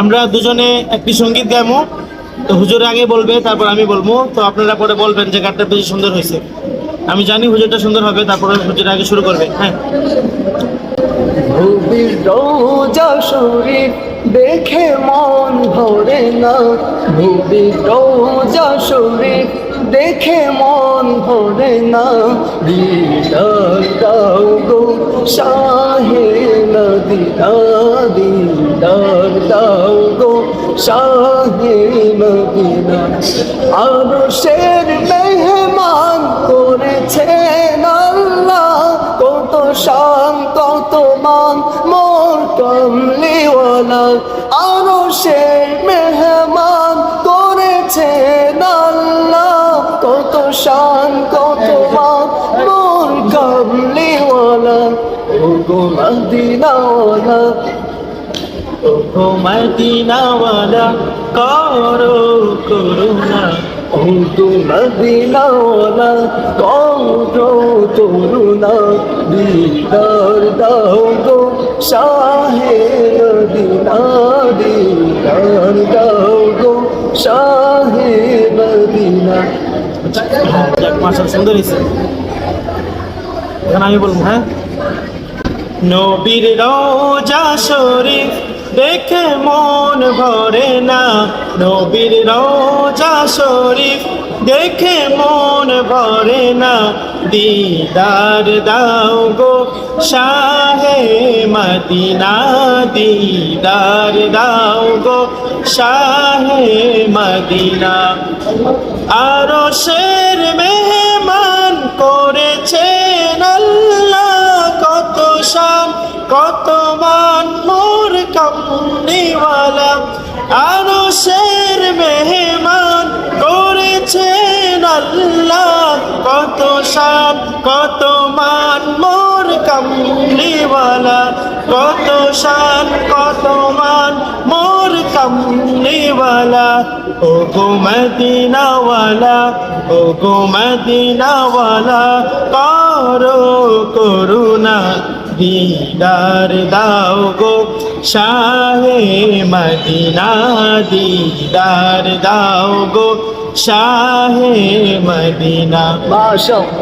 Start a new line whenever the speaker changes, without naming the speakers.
আমরা দুজনে একটি সঙ্গীত গাইবো। তো হুজুর আগে বলবে, তারপর আমি বলবো। তো আপনারা পরে বলবেন যে গানটা বেশি সুন্দর হয়েছে। আমি জানি হুজুরটা সুন্দর হবে, তারপরে হুজুর আগে শুরু করবে। হ্যাঁ।
নবীর রওজা শরীফ দেখে মন ভরে না, নবীর রওজা শরীফ দেখে মন ভরে না। দিদার দাও গো শাহে মদিনা, দিদার দাও গো শাহে মদিনা। আরশের মেহমান করেছেন আল্লাহ, কত শান কত মান মোর কমলিওয়ালা। আরশের মেহমান করেছেন আল্লাহ, কত শান কত মান মোর কমলিওয়ালা। ও গো মদিনাওয়ালা,
ও মদিনাওয়ালা করো করুণা,
ও গো মদিনাওয়ালা করো করুণা। দিদার দাও গো শাহে মদিনা, দিদার দাও গো শাহে মদিনা।
যাক মাশাআল্লাহ, সুন্দর হয়েছে। এখন আমি বলবো। হ্যাঁ। নবীর রওজা শরীফ দেখে মন ভরে না, নবীর রওজা শরীফ দেখে মন ভরে না। দিদার দাও গো শাহে মদিনা, দিদার দাও গো শাহে মদিনা। আরশের মেহমান করেছেন আল্লাহ, কত শান কত মান মোর কমলিওয়ালা। আরশের মেহমান করেছেন আল্লাহ, কত শান কত মান মোর কমলিওয়ালা, কত শান কত মান মোর কমলিওয়ালা। ও গো মদিনাওয়ালা, ও গো মদিনাওয়ালা করো করুণা। দিদার দাও গো শাহে মদিনা, দিদার দাও গো শাহে মদিনা।
মাশাআল্লাহ।